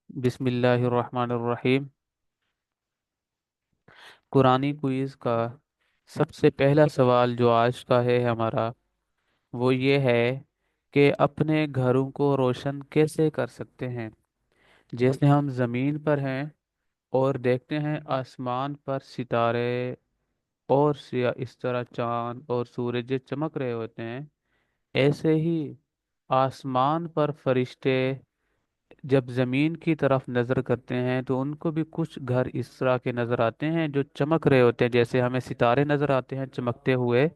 बिस्मिल्लाहिर्रहमानिर्रहीम। कुरानी क्विज़ का सबसे पहला सवाल जो आज का है हमारा, वो ये है कि अपने घरों को रोशन कैसे कर सकते हैं। जैसे हम ज़मीन पर हैं और देखते हैं आसमान पर सितारे और इस तरह चांद और सूरज चमक रहे होते हैं, ऐसे ही आसमान पर फरिश्ते जब जमीन की तरफ नजर करते हैं तो उनको भी कुछ घर इस तरह के नजर आते हैं जो चमक रहे होते हैं। जैसे हमें सितारे नजर आते हैं चमकते हुए,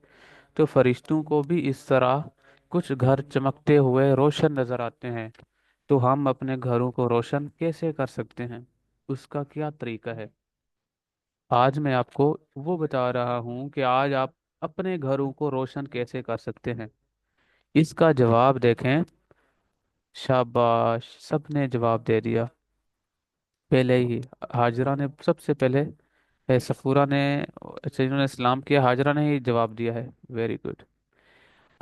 तो फरिश्तों को भी इस तरह कुछ घर चमकते हुए रोशन नजर आते हैं। तो हम अपने घरों को रोशन कैसे कर सकते हैं, उसका क्या तरीका है, आज मैं आपको वो बता रहा हूँ कि आज आप अपने घरों को रोशन कैसे कर सकते हैं। इसका जवाब देखें। शाबाश, सबने जवाब दे दिया। पहले ही हाजरा ने सबसे पहले, सफूरा ने, अच्छा जिन्होंने इस्लाम किया हाजरा ने ही जवाब दिया है। Very good.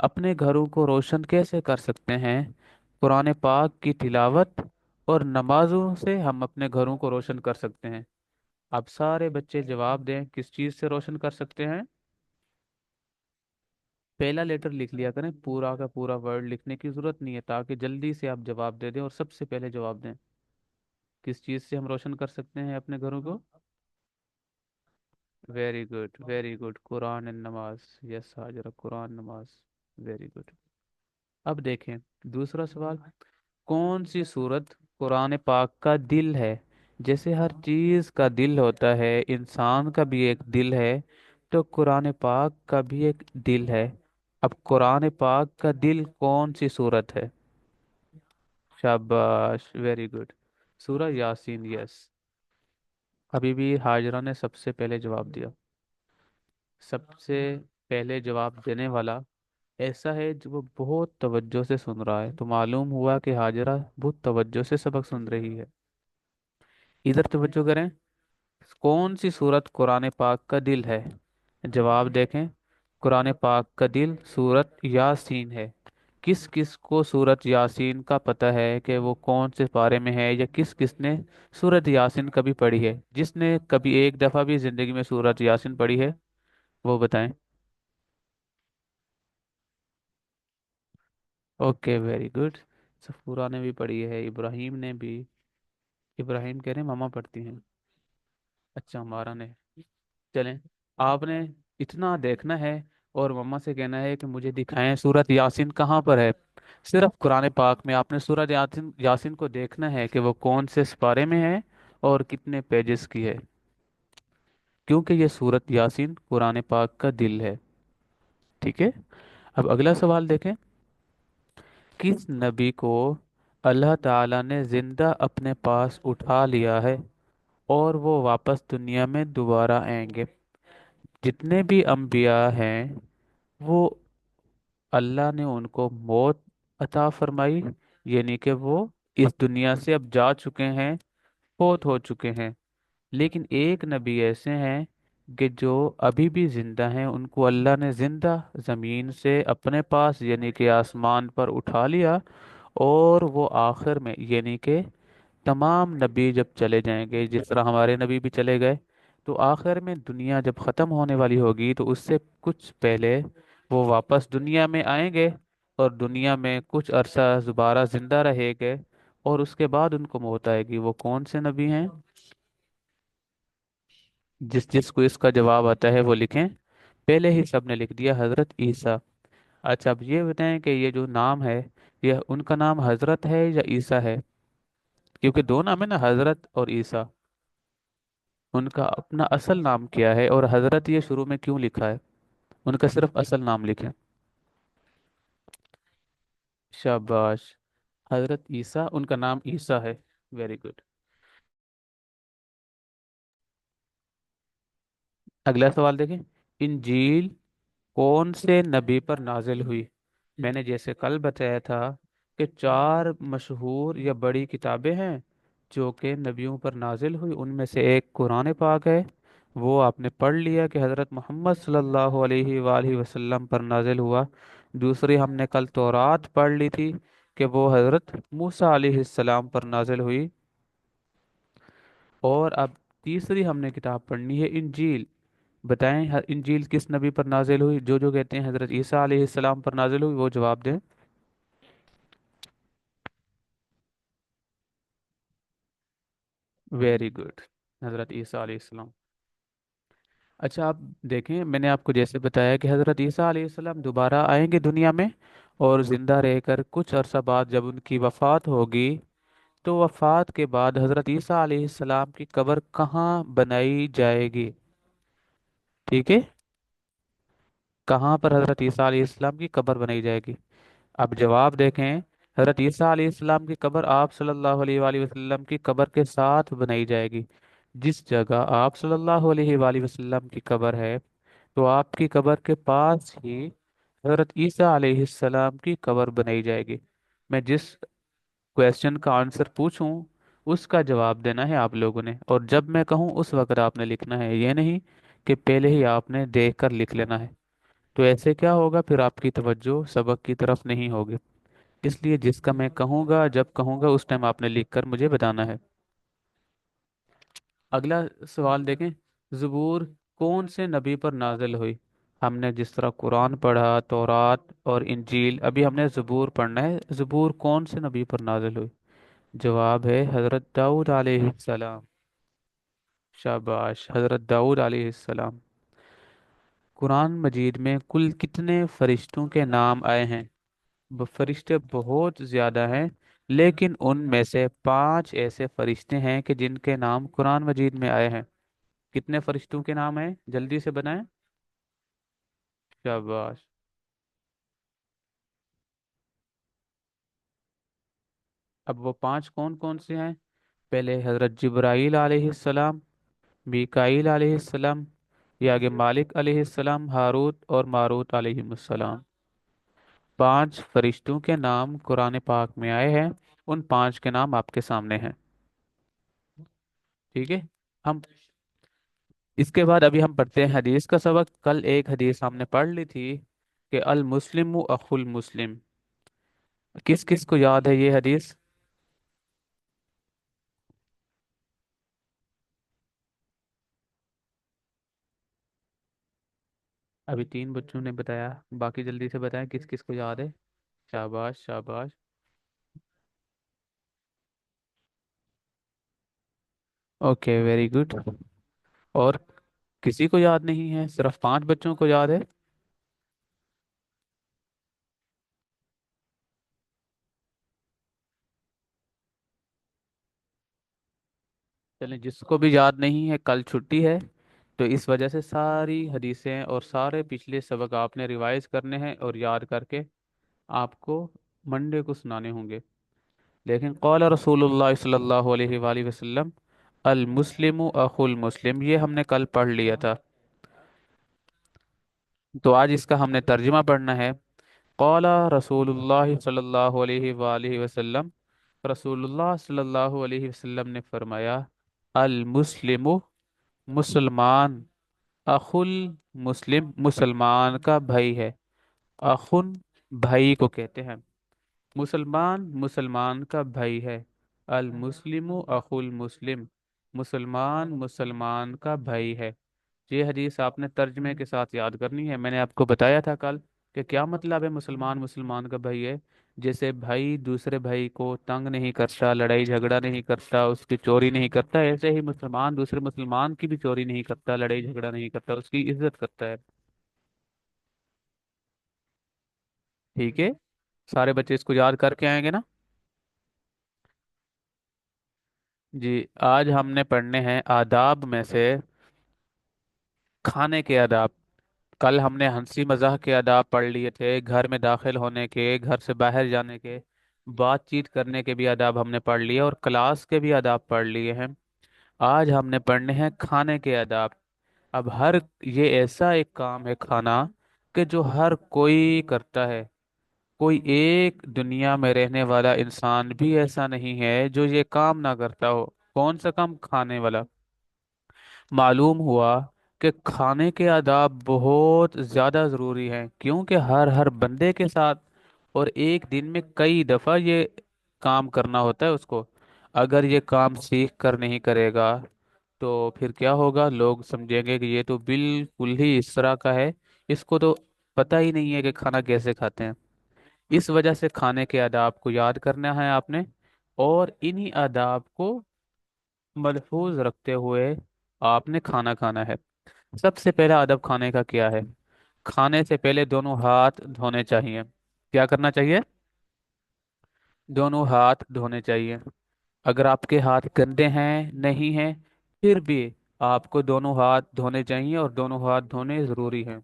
अपने घरों को रोशन कैसे कर सकते हैं? कुरान पाक की तिलावत और नमाजों से हम अपने घरों को रोशन कर सकते हैं। अब सारे बच्चे जवाब दें, किस चीज़ से रोशन कर सकते हैं। पहला लेटर लिख लिया करें, पूरा का पूरा वर्ड लिखने की जरूरत नहीं है, ताकि जल्दी से आप जवाब दे दें और सबसे पहले जवाब दें। किस चीज़ से हम रोशन कर सकते हैं अपने घरों को? Very good, very good, Quran and नमाज। यस हाजरा, कुरान नमाज। Very good. अब देखें दूसरा सवाल। कौन सी सूरत कुरान पाक का दिल है? जैसे हर चीज का दिल होता है, इंसान का भी एक दिल है, तो कुरान पाक का भी एक दिल है। अब कुरान पाक का दिल कौन सी सूरत है? शाबाश, वेरी गुड, सूरह यासीन। यस, अभी भी हाजरा ने सबसे पहले जवाब दिया। सबसे पहले जवाब देने वाला ऐसा है जो वो बहुत तवज्जो से सुन रहा है, तो मालूम हुआ कि हाजरा बहुत तवज्जो से सबक सुन रही है। इधर तवज्जो करें। कौन सी सूरत कुरान पाक का दिल है? जवाब देखें। कुरान पाक का दिल सूरत यासीन है। किस किस को सूरत यासीन का पता है कि वो कौन से पारे में है, या किस किस ने सूरत यासीन कभी पढ़ी है? जिसने कभी एक दफ़ा भी जिंदगी में सूरत यासीन पढ़ी है, वो बताएं। Okay, very good. सफूरा ने भी पढ़ी है, इब्राहिम ने भी। इब्राहिम कह रहे हैं मामा पढ़ती हैं। अच्छा, हमारा ने। चलें, आपने इतना देखना है और मम्मा से कहना है कि मुझे दिखाएं सूरत यासीन कहाँ पर है। सिर्फ कुरान पाक में आपने सूरत यासीन यासीन को देखना है कि वो कौन से सिपारे में है और कितने पेजेस की है, क्योंकि ये सूरत यासीन कुरान पाक का दिल है। ठीक है। अब अगला सवाल देखें। किस नबी को अल्लाह ताला ने जिंदा अपने पास उठा लिया है और वो वापस दुनिया में दोबारा आएंगे? जितने भी अंबिया हैं, वो अल्लाह ने उनको मौत अता फरमाई, यानी कि वो इस दुनिया से अब जा चुके हैं, फौत हो चुके हैं। लेकिन एक नबी ऐसे हैं कि जो अभी भी जिंदा हैं, उनको अल्लाह ने जिंदा जमीन से अपने पास यानी कि आसमान पर उठा लिया। और वो आखिर में यानी कि तमाम नबी जब चले जाएंगे, जिस तरह हमारे नबी भी चले गए, तो आखिर में दुनिया जब ख़त्म होने वाली होगी तो उससे कुछ पहले वो वापस दुनिया में आएंगे और दुनिया में कुछ अरसा दोबारा जिंदा रहेंगे, और उसके बाद उनको मौत आएगी। वो कौन से नबी हैं? जिस जिसको इसका जवाब आता है वो लिखें। पहले ही सबने लिख दिया, हजरत ईसा। अच्छा, अब ये बताएं कि ये जो नाम है, ये उनका नाम हजरत है या ईसा है? क्योंकि दो नाम है ना, हजरत और ईसा। उनका अपना असल नाम क्या है, और हजरत ये शुरू में क्यों लिखा है? उनका सिर्फ असल नाम लिखें। शाबाश, हजरत ईसा, उनका नाम ईसा है। Very good. अगला सवाल देखें। इंजील कौन से नबी पर नाजिल हुई? मैंने जैसे कल बताया था कि चार मशहूर या बड़ी किताबें हैं जो कि नबियों पर नाजिल हुई, उनमें से एक कुरान पाक है। वो आपने पढ़ लिया कि हज़रत मोहम्मद सल्लल्लाहु अलैहि वसल्लम पर नाजिल हुआ। दूसरी हमने कल तौरात पढ़ ली थी कि वो हज़रत मूसा अलैहिस्सलाम पर नाजिल हुई। और अब तीसरी हमने किताब पढ़नी है इंजील। बताएं इंजील किस नबी पर नाजिल हुई? जो जो कहते हैं हज़रत ईसा अलैहिस्सलाम पर नाजिल हुई वो जवाब दें। वेरी गुड, हज़रत ईसा अलैहिस्सलाम। अच्छा, आप देखें, मैंने आपको जैसे बताया कि हज़रत ईसा अलैहिस्सलाम दोबारा आएंगे दुनिया में, और ज़िंदा रहकर कुछ अरसा बाद जब उनकी वफ़ात होगी, तो वफ़ात के बाद हज़रत ईसा अलैहिस्सलाम की कब्र कहाँ बनाई जाएगी? ठीक है, कहाँ पर हज़रत ईसा अलैहिस्सलाम की कब्र बनाई जाएगी? अब जवाब देखें। हज़रत ईसा अलैहिस्सलाम की कब्र आप सल्लल्लाहु अलैहि वसल्लम की कब्र के साथ बनाई जाएगी। जिस जगह आप सल्लल्लाहु अलैहि वसल्लम की कब्र है, तो आपकी कब्र के पास ही हज़रत ईसा अलैहिस्सलाम की कब्र बनाई जाएगी। मैं जिस क्वेश्चन का आंसर पूछूं उसका जवाब देना है आप लोगों ने, और जब मैं कहूं उस वक्त आपने लिखना है, ये नहीं कि पहले ही आपने देख कर लिख लेना है। तो ऐसे क्या होगा, फिर आपकी तवज्जो सबक की तरफ नहीं होगी। इसलिए जिसका मैं कहूँगा जब कहूँगा उस टाइम आपने लिख कर मुझे बताना है। अगला सवाल देखें। ज़बूर कौन से नबी पर नाजिल हुई? हमने जिस तरह कुरान पढ़ा, तौरात और इंजील, अभी हमने ज़बूर पढ़ना है। ज़बूर कौन से नबी पर नाजिल हुई? जवाब है हज़रत दाऊद अलैहिस्सलाम। शाबाश, हज़रत दाऊद अलैहिस्सलाम। कुरान मजीद में कुल कितने फरिश्तों के नाम आए हैं? फरिश्ते बहुत ज़्यादा हैं, लेकिन उनमें से 5 ऐसे फरिश्ते हैं कि जिनके नाम कुरान मजीद में आए हैं। कितने फरिश्तों के नाम हैं, जल्दी से बनाएं। शाबाश। अब वो 5 कौन कौन से हैं? पहले हज़रत जिब्राईल अलैहिस्सलाम, मीकाईल अलैहिस्सलाम, ये आगे मालिक अलैहिस्सलाम, हारूत और मारूत अलैहिस्सलाम। 5 फरिश्तों के नाम कुरान पाक में आए हैं। उन 5 के नाम आपके सामने हैं। ठीक है। हम इसके बाद अभी हम पढ़ते हैं हदीस का सबक। कल एक हदीस हमने पढ़ ली थी कि अल मुस्लिम अखुल मुस्लिम। किस किस को याद है ये हदीस? अभी 3 बच्चों ने बताया, बाकी जल्दी से बताएं किस किस को याद है। शाबाश शाबाश। Okay, very good. और किसी को याद नहीं है, सिर्फ 5 बच्चों को याद है? चलें, जिसको भी याद नहीं है कल छुट्टी है, तो इस वजह से सारी हदीसें और सारे पिछले सबक आपने रिवाइज करने हैं और याद करके आपको मंडे को सुनाने होंगे। लेकिन कौल रसूलुल्लाह सल्लल्लाहु अलैहि वसल्लम अल मुस्लिम अखुल मुस्लिम, ये हमने कल पढ़ लिया था। तो आज इसका हमने तर्जुमा पढ़ना है। कौला रसूलुल्लाह सल्लल्लाहु अलैहि वसल्लम, रसूलुल्लाह सल्लल्लाहु अलैहि वसल्लम ने फरमाया, अल मुस्लिमु, मुसलमान, अखुल मुस्लिम, मुसलमान का भाई है। अखुन, भाई को कहते हैं। मुसलमान मुसलमान का भाई है। अल मुस्लिमु अखुल मुस्लिम, मुसलमान मुसलमान का भाई है। ये हदीस आपने तर्जमे के साथ याद करनी है। मैंने आपको बताया था कल कि क्या मतलब है मुसलमान मुसलमान का भाई है। जैसे भाई दूसरे भाई को तंग नहीं करता, लड़ाई झगड़ा नहीं करता, उसकी चोरी नहीं करता, ऐसे ही मुसलमान दूसरे मुसलमान की भी चोरी नहीं करता, लड़ाई झगड़ा नहीं करता, उसकी इज्जत करता है। ठीक है, सारे बच्चे इसको याद करके आएंगे ना? जी। आज हमने पढ़ने हैं आदाब में से खाने के आदाब। कल हमने हंसी मजाक के आदाब पढ़ लिए थे, घर में दाखिल होने के, घर से बाहर जाने के, बातचीत करने के भी आदाब हमने पढ़ लिए, और क्लास के भी आदाब पढ़ लिए हैं। आज हमने पढ़ने हैं खाने के आदाब। अब हर ये ऐसा एक काम है खाना, कि जो हर कोई करता है। कोई एक दुनिया में रहने वाला इंसान भी ऐसा नहीं है जो ये काम ना करता हो। कौन सा काम? खाने वाला। मालूम हुआ कि खाने के आदाब बहुत ज़्यादा ज़रूरी हैं, क्योंकि हर हर बंदे के साथ और एक दिन में कई दफा ये काम करना होता है उसको। अगर ये काम सीख कर नहीं करेगा तो फिर क्या होगा, लोग समझेंगे कि ये तो बिल्कुल ही इस तरह का है, इसको तो पता ही नहीं है कि खाना कैसे खाते हैं। इस वजह से खाने के आदाब को याद करना है आपने, और इन्हीं आदाब को मलफूज रखते हुए आपने खाना खाना है। सबसे पहला अदब खाने का क्या है? खाने से पहले दोनों हाथ धोने चाहिए। क्या करना चाहिए? दोनों हाथ धोने चाहिए। अगर आपके हाथ गंदे हैं, नहीं हैं, फिर भी आपको दोनों हाथ धोने चाहिए, और दोनों हाथ धोने जरूरी हैं।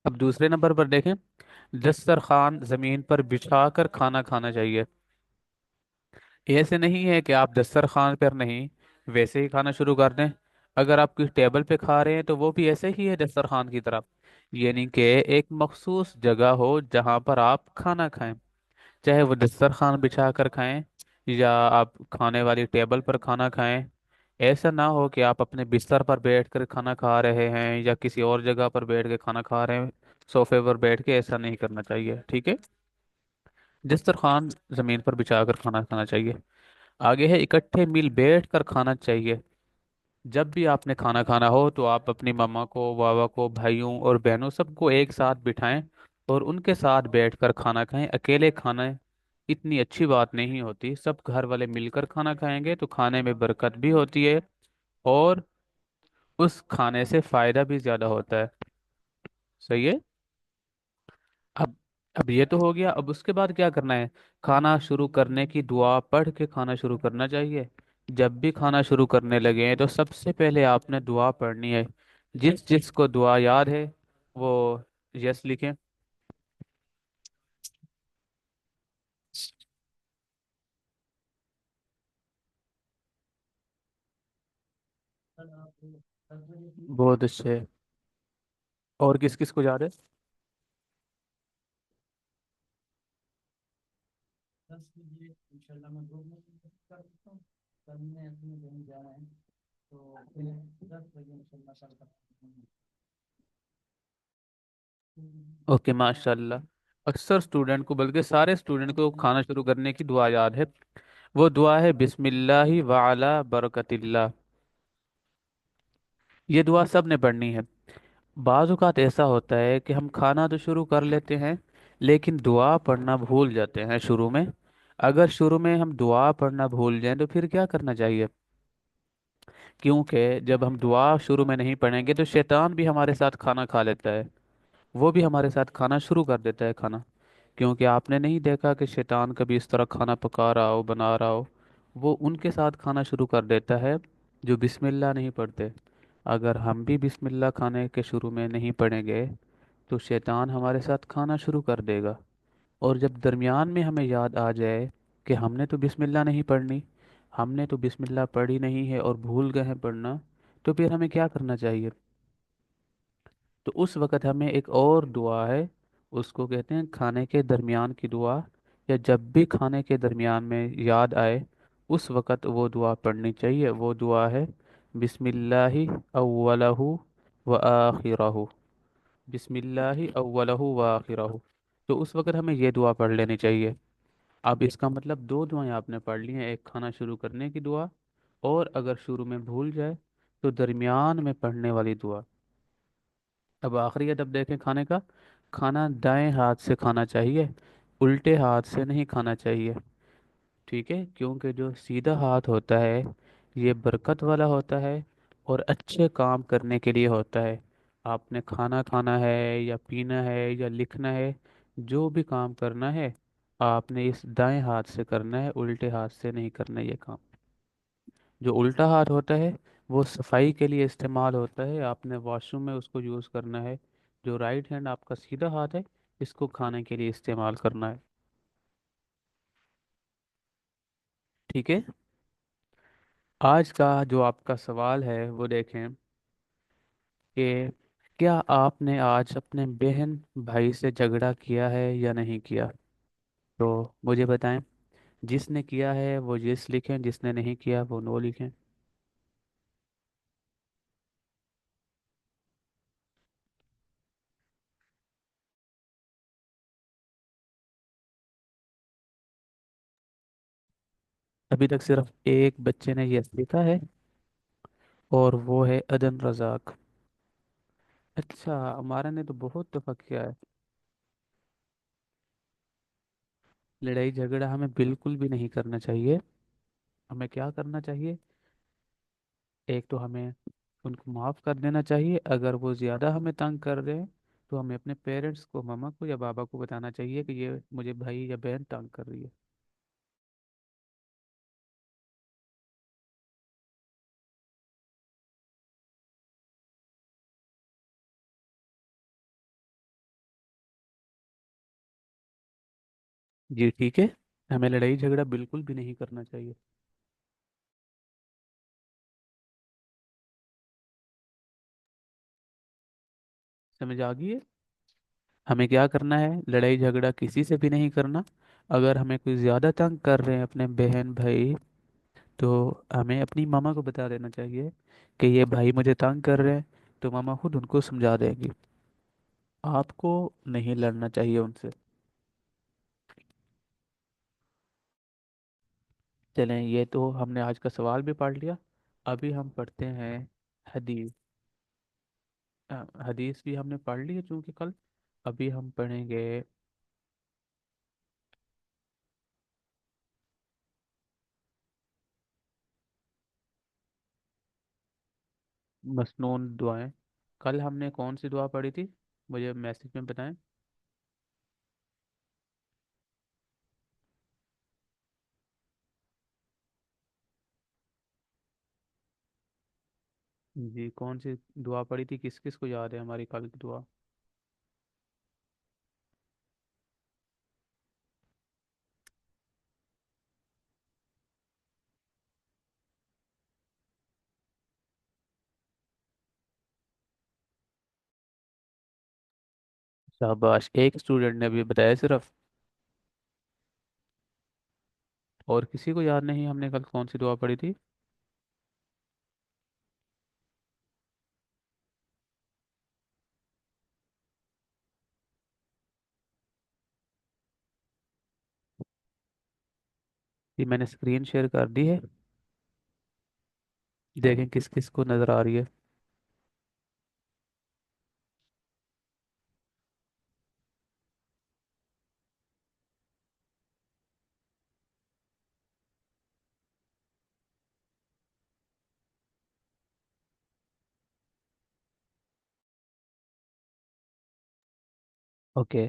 अब दूसरे नंबर पर देखें, दस्तरखान जमीन पर बिछा कर खाना खाना चाहिए। ऐसे नहीं है कि आप दस्तरखान पर नहीं, वैसे ही खाना शुरू कर दें। अगर आप किस टेबल पे खा रहे हैं तो वो भी ऐसे ही है दस्तरखान की तरफ, यानी कि एक मखसूस जगह हो जहाँ पर आप खाना खाएं। चाहे वो दस्तरखान बिछा कर खाएं या आप खाने वाली टेबल पर खाना खाएं। ऐसा ना हो कि आप अपने बिस्तर पर बैठ कर खाना खा रहे हैं या किसी और जगह पर बैठ के खाना खा रहे हैं, सोफे पर बैठ के। ऐसा नहीं करना चाहिए, ठीक है? दस्तरखान जमीन पर बिछा कर खाना खाना चाहिए। आगे है, इकट्ठे मिल बैठ कर खाना चाहिए। जब भी आपने खाना खाना हो तो आप अपनी मम्मा को, बाबा को, भाइयों और बहनों सबको एक साथ बिठाएं और उनके साथ बैठकर खाना खाएं। अकेले खाना इतनी अच्छी बात नहीं होती, सब घर वाले मिलकर खाना खाएंगे तो खाने में बरकत भी होती है, और उस खाने से फायदा भी ज्यादा होता है। सही है। अब अब ये तो हो गया। अब उसके बाद क्या करना है? खाना शुरू करने की दुआ पढ़ के खाना शुरू करना चाहिए। जब भी खाना शुरू करने लगे हैं तो सबसे पहले आपने दुआ पढ़नी है। जिस जिसको दुआ याद है वो यस लिखें। बहुत अच्छे। और किस किस को याद है? ओके, माशाल्लाह। अक्सर स्टूडेंट को, बल्कि सारे स्टूडेंट को खाना शुरू करने की दुआ याद है। वो दुआ है, बिस्मिल्लाहि व अला बरकतिल्लाह। ये दुआ सब ने पढ़नी है। बाज़ औक़ात ऐसा होता है कि हम खाना तो शुरू कर लेते हैं लेकिन दुआ पढ़ना भूल जाते हैं शुरू में। अगर शुरू में हम दुआ पढ़ना भूल जाएं तो फिर क्या करना चाहिए? क्योंकि जब हम दुआ शुरू में नहीं पढ़ेंगे तो शैतान भी हमारे साथ खाना खा लेता है। वो भी हमारे साथ खाना शुरू कर देता है खाना। क्योंकि आपने नहीं देखा कि शैतान कभी इस तरह खाना पका रहा हो, बना रहा हो, वो उनके साथ खाना शुरू कर देता है जो बिस्मिल्लाह नहीं पढ़ते। अगर हम भी बिस्मिल्लाह खाने के शुरू में नहीं पढ़ेंगे तो शैतान हमारे साथ खाना शुरू कर देगा। और जब दरमियान में हमें याद आ जाए कि हमने तो बिस्मिल्लाह नहीं पढ़नी, हमने तो बिस्मिल्लाह पढ़ी नहीं है और भूल गए हैं पढ़ना, तो फिर हमें क्या करना चाहिए? तो उस वक़्त हमें एक और दुआ है, उसको कहते हैं खाने के दरमियान की दुआ। या जब भी खाने के दरमियान में याद आए उस वक़्त वो दुआ पढ़नी चाहिए। वो दुआ है, बिस्मिल्लाहि अव्वलहु व आखिरहु। बिस्मिल्लाहि अव्वलहु व आखिरहु। तो उस वक़्त हमें ये दुआ पढ़ लेनी चाहिए। अब इसका मतलब दो दुआएं आपने पढ़ ली हैं, एक खाना शुरू करने की दुआ, और अगर शुरू में भूल जाए तो दरमियान में पढ़ने वाली दुआ। अब आखिरी अदब देखें खाने का। खाना दाएं हाथ से खाना चाहिए, उल्टे हाथ से नहीं खाना चाहिए। ठीक है? क्योंकि जो सीधा हाथ होता है ये बरकत वाला होता है और अच्छे काम करने के लिए होता है। आपने खाना खाना है या पीना है या लिखना है, जो भी काम करना है आपने इस दाएं हाथ से करना है, उल्टे हाथ से नहीं करना ये काम। जो उल्टा हाथ होता है वो सफाई के लिए इस्तेमाल होता है, आपने वॉशरूम में उसको यूज़ करना है। जो राइट हैंड आपका सीधा हाथ है, इसको खाने के लिए इस्तेमाल करना है। ठीक है? आज का जो आपका सवाल है वो देखें कि क्या आपने आज अपने बहन भाई से झगड़ा किया है या नहीं किया? तो मुझे बताएं। जिसने किया है वो यस लिखें, जिसने नहीं किया वो नो लिखें। ابھی تک صرف ایک بچے نے یہ لکھا ہے، اور وہ ہے عدن رزاق۔ اچھا، ہمارا نے تو بہت دفعہ کیا ہے۔ لڑائی جھگڑا ہمیں بالکل بھی نہیں کرنا چاہیے۔ ہمیں کیا کرنا چاہیے؟ ایک تو ہمیں ان کو معاف کر دینا چاہیے، اگر وہ زیادہ ہمیں تنگ کر رہے ہیں تو ہمیں اپنے پیرنٹس کو، ماما کو یا بابا کو بتانا چاہیے کہ یہ مجھے بھائی یا بہن تنگ کر رہی ہے۔ جی ٹھیک ہے، ہمیں لڑائی جھگڑا بالکل بھی نہیں کرنا چاہیے۔ سمجھ آ گئی ہے؟ ہمیں کیا کرنا ہے؟ لڑائی جھگڑا کسی سے بھی نہیں کرنا۔ اگر ہمیں کوئی زیادہ تنگ کر رہے ہیں اپنے بہن بھائی، تو ہمیں اپنی ماما کو بتا دینا چاہیے کہ یہ بھائی مجھے تنگ کر رہے ہیں، تو ماما خود ان کو سمجھا دیں گی۔ آپ کو نہیں لڑنا چاہیے ان سے۔ چلیں، یہ تو ہم نے آج کا سوال بھی پڑھ لیا۔ ابھی ہم پڑھتے ہیں حدیث۔ حدیث بھی ہم نے پڑھ لی ہے چونکہ کل۔ ابھی ہم پڑھیں گے مسنون دعائیں۔ کل ہم نے کون سی دعا پڑھی تھی؟ مجھے میسج میں بتائیں۔ جی، کون سی دعا پڑھی تھی؟ کس کس کو یاد ہے ہماری کل کی دعا؟ شاباش، ایک اسٹوڈنٹ نے بھی بتایا صرف، اور کسی کو یاد نہیں ہم نے کل کون سی دعا پڑھی تھی؟ یہ میں نے اسکرین شیئر کر دی ہے، دیکھیں کس کس کو نظر آ رہی ہے۔ اوکے،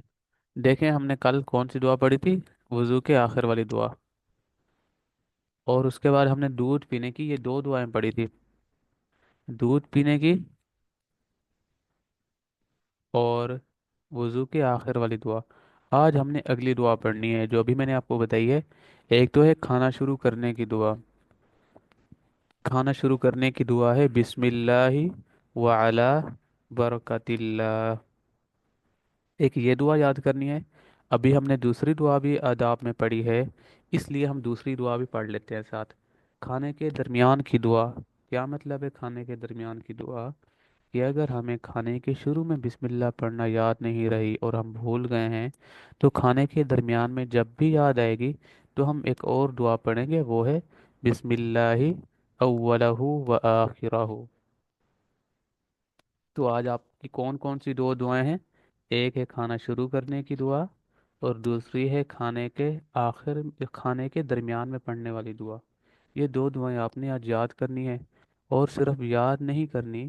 دیکھیں ہم نے کل کون سی دعا پڑھی تھی؟ وضو کے آخر والی دعا۔ اور اس کے بعد ہم نے دودھ پینے کی یہ دو دعائیں پڑھی تھی، دودھ پینے کی اور وضو کے آخر والی دعا۔ آج ہم نے اگلی دعا پڑھنی ہے جو ابھی میں نے آپ کو بتائی ہے۔ ایک تو ہے کھانا شروع کرنے کی دعا۔ کھانا شروع کرنے کی دعا ہے بسم اللہ وعلی برکت اللہ۔ ایک یہ دعا یاد کرنی ہے۔ ابھی ہم نے دوسری دعا بھی آداب میں پڑھی ہے، اس لیے ہم دوسری دعا بھی پڑھ لیتے ہیں ساتھ۔ کھانے کے درمیان کی دعا۔ کیا مطلب ہے کھانے کے درمیان کی دعا؟ کہ اگر ہمیں کھانے کے شروع میں بسم اللہ پڑھنا یاد نہیں رہی اور ہم بھول گئے ہیں، تو کھانے کے درمیان میں جب بھی یاد آئے گی تو ہم ایک اور دعا پڑھیں گے، وہ ہے بسم اللہ اولہ و آخرہ۔ تو آج آپ کی کون کون سی دو دعائیں ہیں؟ ایک ہے کھانا شروع کرنے کی دعا، اور دوسری ہے کھانے کے درمیان میں پڑھنے والی دعا۔ یہ دو دعائیں آپ نے آج یاد کرنی ہے، اور صرف یاد نہیں کرنی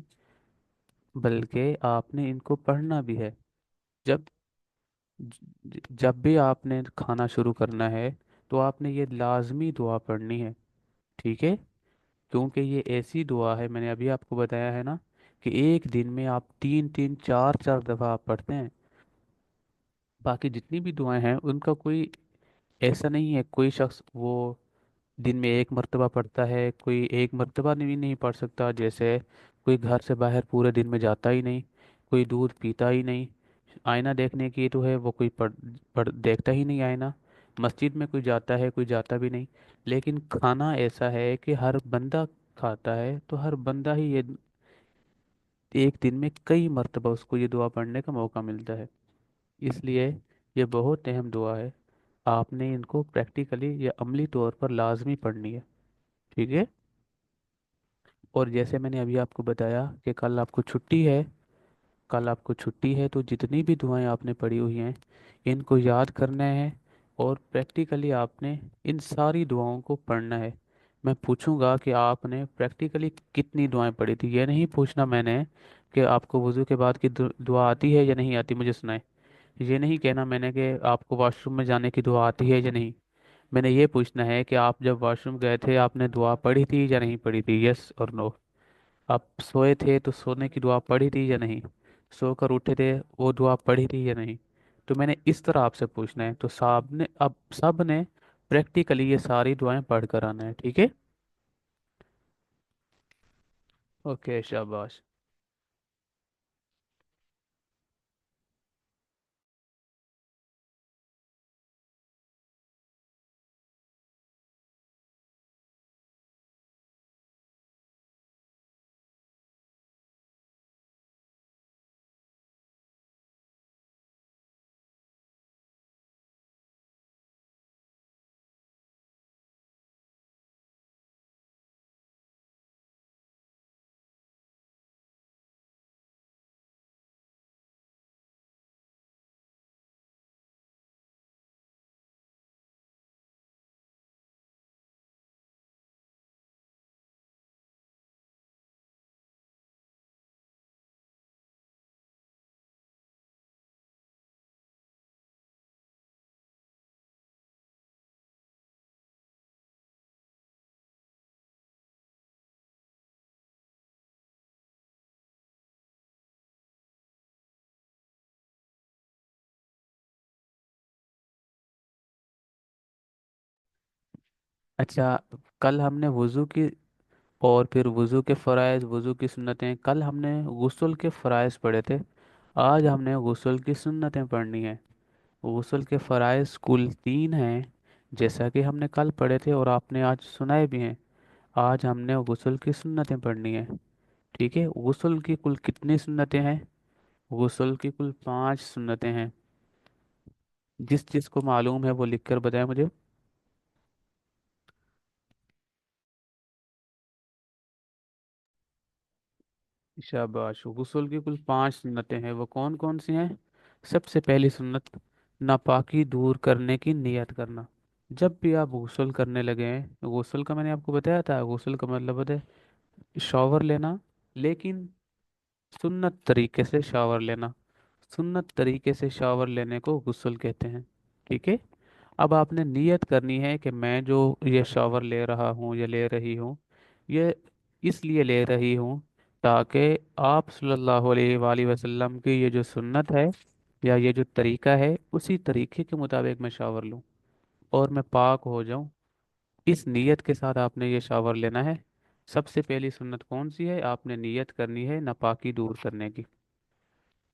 بلکہ آپ نے ان کو پڑھنا بھی ہے۔ جب جب بھی آپ نے کھانا شروع کرنا ہے تو آپ نے یہ لازمی دعا پڑھنی ہے، ٹھیک ہے؟ کیونکہ یہ ایسی دعا ہے، میں نے ابھی آپ کو بتایا ہے نا، کہ ایک دن میں آپ تین تین چار چار دفعہ آپ پڑھتے ہیں۔ باقی جتنی بھی دعائیں ہیں ان کا کوئی ایسا نہیں ہے، کوئی شخص وہ دن میں ایک مرتبہ پڑھتا ہے، کوئی ایک مرتبہ نہیں پڑھ سکتا، جیسے کوئی گھر سے باہر پورے دن میں جاتا ہی نہیں، کوئی دودھ پیتا ہی نہیں، آئینہ دیکھنے کی تو ہے وہ کوئی دیکھتا ہی نہیں آئینہ، مسجد میں کوئی جاتا ہے کوئی جاتا بھی نہیں، لیکن کھانا ایسا ہے کہ ہر بندہ کھاتا ہے، تو ہر بندہ ہی یہ ایک دن میں کئی مرتبہ اس کو یہ دعا پڑھنے کا موقع ملتا ہے، اس لیے یہ بہت اہم دعا ہے۔ आपने इनको प्रैक्टिकली या अमली तौर पर लाजमी पढ़नी है। ठीक है। और जैसे मैंने अभी आपको बताया कि कल आपको छुट्टी है, कल आपको छुट्टी है तो जितनी भी दुआएं आपने पढ़ी हुई हैं इनको याद करना है, और प्रैक्टिकली आपने इन सारी दुआओं को पढ़ना है। मैं पूछूंगा कि आपने प्रैक्टिकली कितनी दुआएं पढ़ी थी, ये नहीं पूछना मैंने कि आपको वज़ू के बाद की दुआ आती है या नहीं आती, मुझे सुनाए। ये नहीं कहना मैंने कि आपको वॉशरूम में जाने की दुआ आती है या नहीं। मैंने ये पूछना है कि आप जब वॉशरूम गए थे आपने दुआ पढ़ी थी या नहीं पढ़ी थी, यस और नो। आप सोए थे तो सोने की दुआ पढ़ी थी या नहीं, सोकर उठे थे वो दुआ पढ़ी थी या नहीं। तो मैंने इस तरह आपसे पूछना है, तो साहब ने अब सब ने प्रैक्टिकली ये सारी दुआएं पढ़ कर आना है, ठीक है। ओके, शाबाश। अच्छा, कल हमने वज़ू की और फिर वज़ू के फ़राइज़, वज़ू की सुन्नतें, कल हमने गुस्ल के फ़राइज़ पढ़े थे। आज हमने गुस्ल की सुन्नतें पढ़नी है। गुस्ल के फ़राइज़ कुल 3 हैं, जैसा कि हमने कल पढ़े थे और आपने आज सुनाए भी हैं। आज हमने गुस्ल की सुन्नतें पढ़नी है। ठीक है। गुस्ल की कुल कितनी सुन्नतें हैं? गुस्ल की कुल 5 सुन्नतें हैं। जिस जिसको मालूम है वो लिख कर बताए मुझे। शाबाश। गुस्ल की कुल 5 सुन्नतें हैं, वो कौन कौन सी हैं? सबसे पहली सुन्नत, नापाकी दूर करने की नियत करना। जब भी आप गुस्ल करने लगे हैं, गुस्ल का मैंने आपको बताया था, गुस्ल का मतलब होता है शॉवर लेना, लेकिन सुन्नत तरीके से शावर लेना। सुन्नत तरीके से शावर लेने को गुस्ल कहते हैं। ठीक है। अब आपने नियत करनी है कि मैं जो ये शावर ले रहा हूँ या ले रही हूँ, ये इसलिए ले रही हूँ ताकि आप सल्लल्लाहु अलैहि वसल्लम की ये जो सुन्नत है या ये जो तरीका है उसी तरीके के मुताबिक मैं शावर लूँ और मैं पाक हो जाऊँ। इस नीयत के साथ आपने ये शावर लेना है। सबसे पहली सुन्नत कौन सी है? आपने नीयत करनी है नापाकी दूर करने की।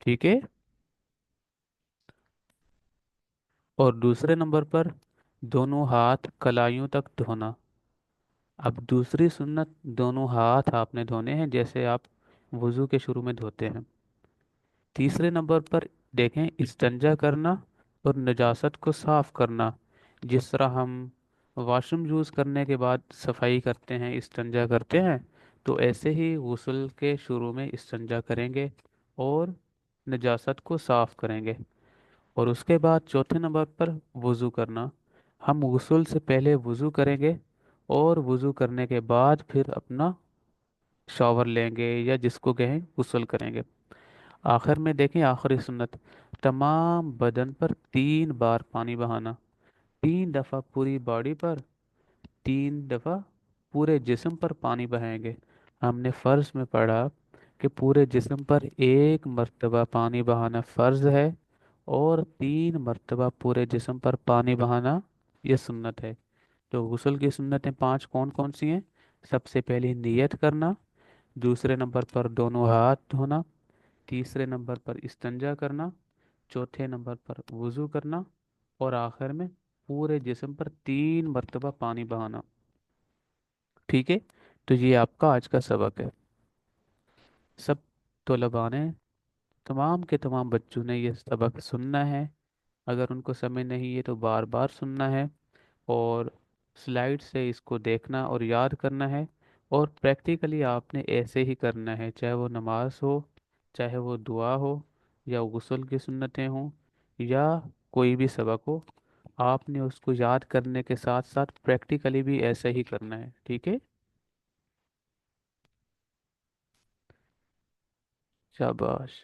ठीक है। और दूसरे नंबर पर दोनों हाथ कलाइयों तक धोना। अब दूसरी सुन्नत, दोनों हाथ आपने धोने हैं जैसे आप वुजू के शुरू में धोते हैं। तीसरे नंबर पर देखें, इस्तिंजा करना और नजासत को साफ करना। जिस तरह हम वॉशरूम यूज़ करने के बाद सफाई करते हैं, इस्तिंजा करते हैं, तो ऐसे ही गुस्ल के शुरू में इस्तिंजा करेंगे और नजासत को साफ करेंगे। और उसके बाद चौथे नंबर पर वज़ू करना। हम गुस्ल से पहले वज़ू करेंगे और वज़ू करने के बाद फिर अपना शॉवर लेंगे या जिसको कहें गुस्ल करेंगे। आखिर में देखें, आखिरी सुन्नत, तमाम बदन पर 3 बार पानी बहाना। 3 दफ़ा पूरी बॉडी पर, 3 दफ़ा पूरे जिस्म पर पानी बहाएंगे। हमने फ़र्ज में पढ़ा कि पूरे जिस्म पर 1 मर्तबा पानी बहाना फ़र्ज है और 3 मर्तबा पूरे जिस्म पर पानी बहाना ये सुन्नत है। तो गुस्ल की सुन्नतें 5 कौन कौन सी हैं? सबसे पहले नियत करना, दूसरे नंबर पर दोनों हाथ धोना, तीसरे नंबर पर इस्तिंजा करना, चौथे नंबर पर वज़ू करना, और आखिर में पूरे जिस्म पर 3 मर्तबा पानी बहाना। ठीक है। तो ये आपका आज का सबक है। सब तलबा ने, तमाम के तमाम बच्चों ने ये सबक सुनना है اگر ان کو سمجھ نہیں ہے تو بار بار سننا ہے، اور سلائڈ سے اس کو دیکھنا اور یاد کرنا ہے، اور پریکٹیکلی آپ نے ایسے ہی کرنا ہے، چاہے وہ نماز ہو، چاہے وہ دعا ہو، یا غسل کی سنتیں ہوں، یا کوئی بھی سبق ہو، آپ نے اس کو یاد کرنے کے ساتھ ساتھ پریکٹیکلی بھی ایسے ہی کرنا ہے، ٹھیک ہے؟ شاباش.